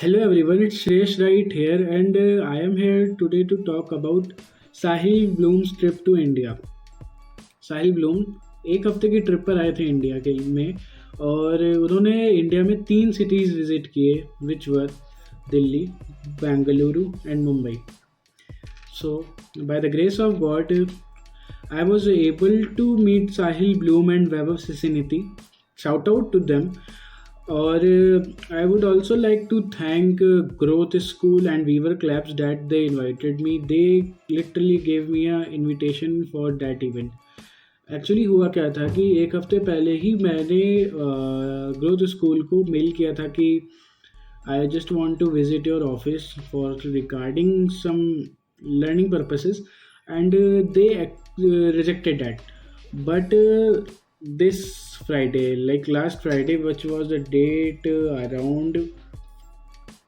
Hello everyone, it's Shresh right here, and I am here today to talk about Sahil Bloom's trip to India. Sahil Bloom एक हफ्ते की trip पर आए थे India के में और उन्होंने इंडिया में तीन सिटीज़ विजिट किए which were Delhi, Bengaluru and Mumbai. So by the grace of God I was able to meet Sahil Bloom and Vaibhav Sisinity. Shout out to them. Or I would also like to thank Growth School and Weaver Claps that they invited me. They literally gave me a invitation for that event. Actually हुआ क्या था कि एक हफ्ते पहले ही मैंने growth school को mail किया था कि I just want to visit your office for regarding some learning purposes and they rejected that. But this Friday, like last Friday, which was the date around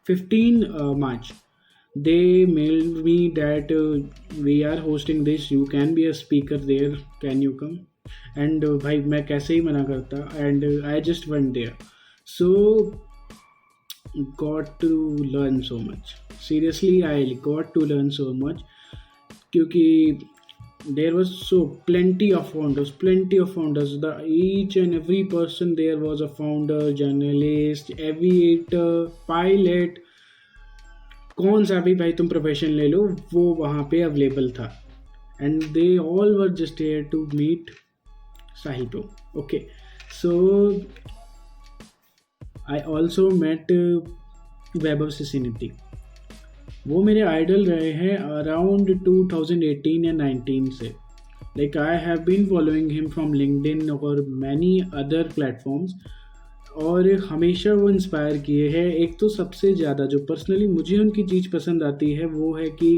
15 March, they mailed me that we are hosting this, you can be a speaker there, can you come? And भाई मैं कैसे ही मना करता, and I just went there. So got to learn so much. Seriously, I got to learn so much क्योंकि there was so plenty of founders. The each and every person there was a founder, journalist, aviator, pilot. कौन सा भी भाई तुम profession ले लो वो वहाँ पे अवेलेबल था. And they all were just here to meet Sahil Bloom. Okay, so I also met Vaibhav Sisinity. वो मेरे आइडल रहे हैं अराउंड 2018 या 19 से. Like I have been following him from LinkedIn और मैनी अदर प्लेटफॉर्म्स और हमेशा वो इंस्पायर किए हैं. एक तो सबसे ज़्यादा जो पर्सनली मुझे उनकी चीज़ पसंद आती है वो है कि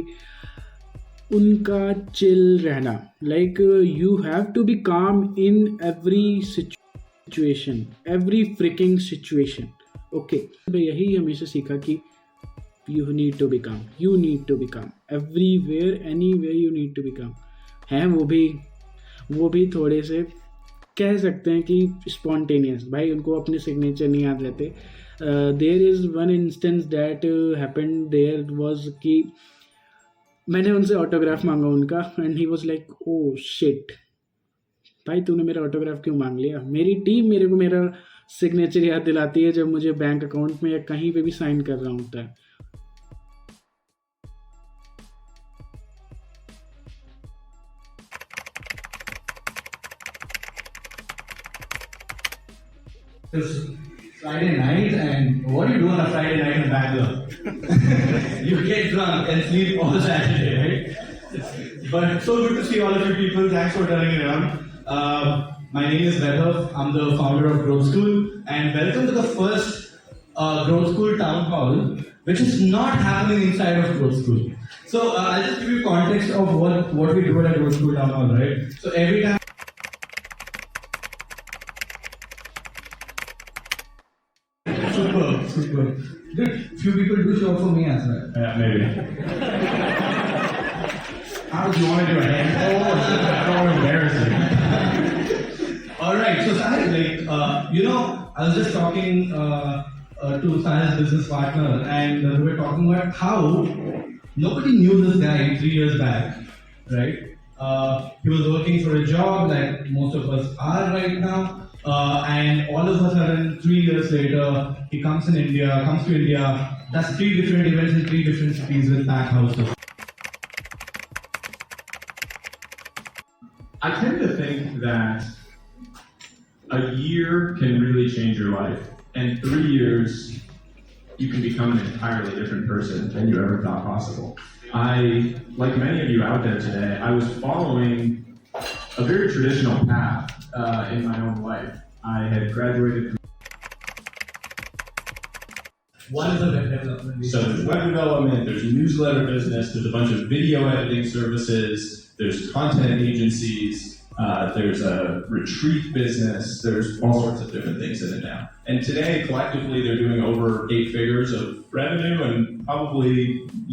उनका चिल रहना. Like you have to be calm in every situation, every freaking situation. Okay, मैं यही हमेशा सीखा कि you need to be calm everywhere, anywhere you need to be calm. हैं वो भी थोड़े से कह सकते हैं कि spontaneous. भाई उनको अपने सिग्नेचर नहीं याद रहते. There is one instance that happened there was कि मैंने उनसे ऑटोग्राफ मांगा उनका and he was like oh shit भाई तूने मेरा ऑटोग्राफ क्यों मांग लिया. मेरी टीम मेरे को मेरा सिग्नेचर याद दिलाती है जब मुझे बैंक अकाउंट में या कहीं पे भी साइन कर रहा होता है. It's Friday night, and what do you do on a Friday night in Bangalore? You get drunk and sleep all Saturday, right? But so good to see all of you people. Thanks for turning around. My name is Vaibhav. I'm the founder of Growth School, and welcome to the first Growth School town hall, which is not happening inside of Growth School. So I'll just give you context of what we do at Growth School town hall, right? So every time. Super. Dude, few people do show up for me as well. Yeah, maybe. How do you want to do it? Oh, embarrassing. All right. So Sahil, I was just talking to Sahil's business partner, and we were talking about how nobody knew this guy 3 years back, right? He was working for a job like most of us are right now. And all of a sudden, 3 years later, he comes to India, does 3 different events in 3 different cities with packed houses. I tend to think that a year can really change your life, and 3 years you can become an entirely different person than you ever thought possible. Like many of you out there today, I was following a very traditional path in my own life. I had graduated. One is a web development. So there's web development, there's newsletter business, there's a bunch of video editing services, there's content agencies, there's a retreat business, there's all sorts of different things in it now. And today, collectively, they're doing over 8 figures of revenue, and probably,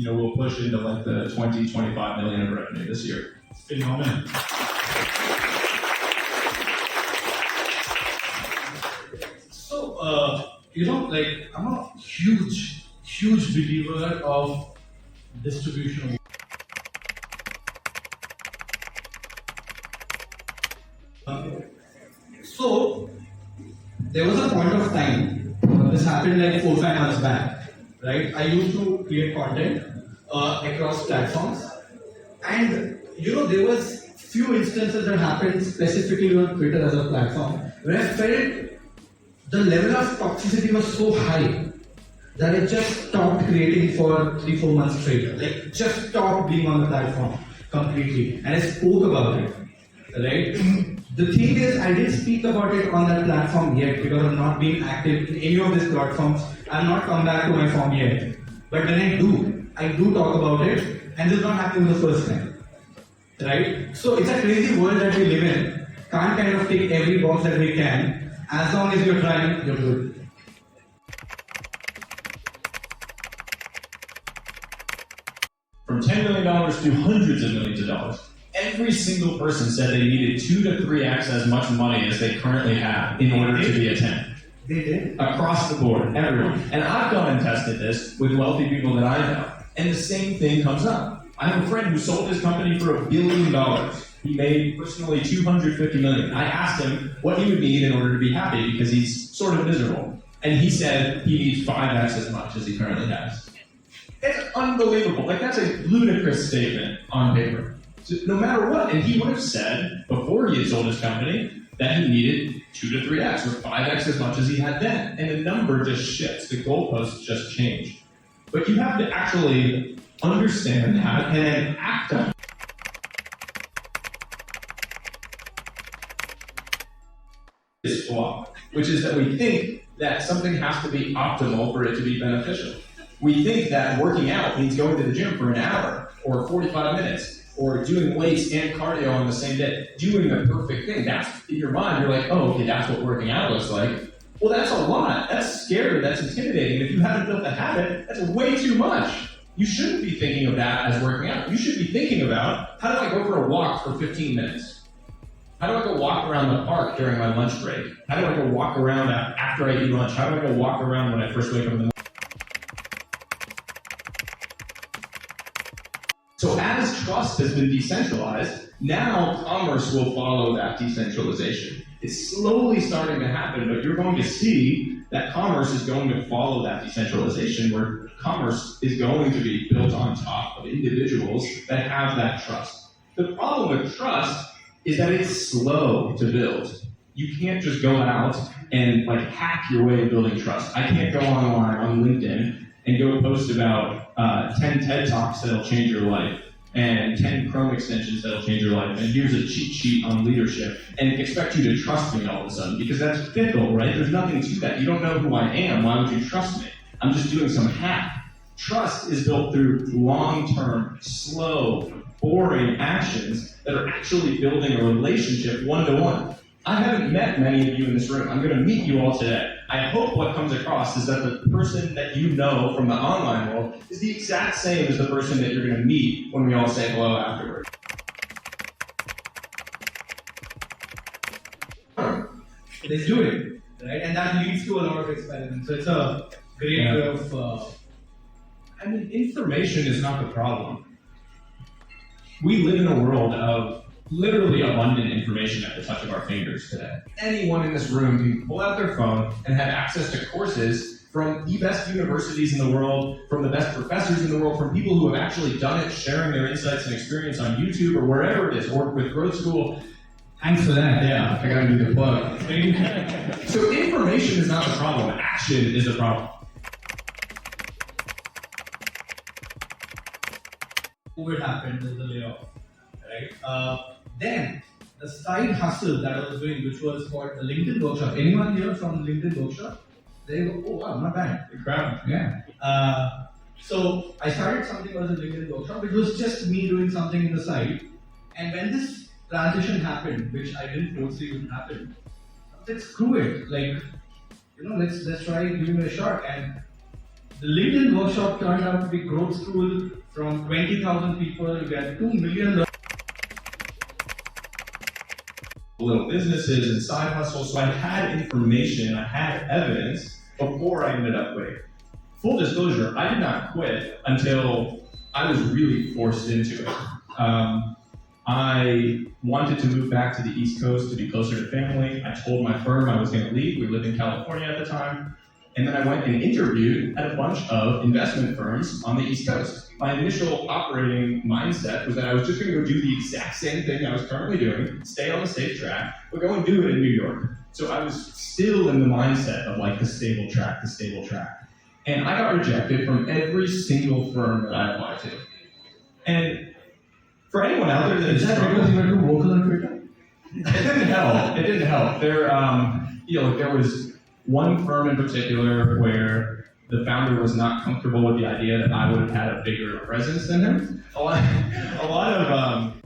we'll push into like the 25 million of revenue this year. Phenomenal. I'm a huge huge believer of distribution. So there was a point of time, this happened like 4-5 months back, right? I used to create content across platforms, and there was few instances that happened specifically on Twitter as a platform where I felt the level of toxicity was so high that I just stopped creating for 3-4 months straight. Like, just stopped being on the platform completely. And I spoke about it, right? The thing is, I didn't speak about it on that platform yet because I'm not being active in any of these platforms. I've not come back to my form yet. But when I do talk about it, and this is not happening the first time, right? So it's a crazy world that we live in. Can't kind of take every box that we can. As long as you're trying, you're good. From $10 million to hundreds of millions of dollars. Every single person said they needed 2 to 3x as much money as they currently have in order to be a 10. They did. Across the board, everyone. And I've gone and tested this with wealthy people that I know. And the same thing comes up. I have a friend who sold his company for $1 billion. He made personally $250 million. I asked him what he would need in order to be happy because he's sort of miserable. And he said he needs 5x as much as he currently has. It's unbelievable. Like, that's a ludicrous statement on paper. So no matter what, and he would have said before he had sold his company that he needed 2 to 3x or 5x as much as he had then. And the number just shifts. The goalposts just change. But you have to actually understand that and then act on it. This flaw, which is that we think that something has to be optimal for it to be beneficial. We think that working out means going to the gym for an hour or 45 minutes or doing weights and cardio on the same day, doing the perfect thing. That's in your mind, you're like, oh, okay, that's what working out looks like. Well, that's a lot. That's scary. That's intimidating. If you haven't built the habit, that's way too much. You shouldn't be thinking of that as working out. You should be thinking about, how do I go for a walk for 15 minutes? How do I go walk around the park during my lunch break? How do I go walk around after I eat lunch? How do I go walk around when I first wake up in the morning? So as trust has been decentralized, now commerce will follow that decentralization. It's slowly starting to happen, but you're going to see that commerce is going to follow that decentralization, where commerce is going to be built on top of individuals that have that trust. The problem with trust is that it's slow to build. You can't just go out and hack your way of building trust. I can't go online on LinkedIn and go post about 10 TED Talks that'll change your life and 10 Chrome extensions that'll change your life, and here's a cheat sheet on leadership, and expect you to trust me all of a sudden, because that's fickle, right? There's nothing to that. You don't know who I am. Why would you trust me? I'm just doing some hack. Trust is built through long-term, slow, boring actions that are actually building a relationship one-to-one. I haven't met many of you in this room. I'm going to meet you all today. I hope what comes across is that the person that you know from the online world is the exact same as the person that you're going to meet when we all say hello afterward. They do it, right? And that leads to a lot of experiments. So it's a great way of... information is not the problem. We live in a world of literally abundant information at the touch of our fingers today. Anyone in this room can pull out their phone and have access to courses from the best universities in the world, from the best professors in the world, from people who have actually done it, sharing their insights and experience on YouTube or wherever it is, or with growth school. Thanks for that. Yeah, I gotta do the plug. So information is not the problem, action is the problem. COVID happened, there's the layoff, right? Then the side hustle that I was doing, which was called the LinkedIn workshop. Anyone here from LinkedIn workshop? They go, oh wow, not bad. Good crowd. Yeah. So I started something called the LinkedIn workshop, which was just me doing something in the side. And when this transition happened, which I didn't foresee would happen, I said, screw it. Let's try giving it a shot. And the LinkedIn workshop turned out to be growth school. From 20,000 people, you get 2 million little businesses and side hustles. So I had information, I had evidence before I ended up with full disclosure, I did not quit until I was really forced into it. I wanted to move back to the East Coast to be closer to family. I told my firm I was going to leave. We lived in California at the time. And then I went and interviewed at a bunch of investment firms on the East Coast. My initial operating mindset was that I was just going to go do the exact same thing I was currently doing, stay on the safe track, but go and do it in New York. So I was still in the mindset of like the stable track. And I got rejected from every single firm that I applied to. And for anyone out there that Is that because you were too vocal on Twitter? It didn't help. There was one firm in particular where the founder was not comfortable with the idea that I would have had a bigger presence than him. A lot of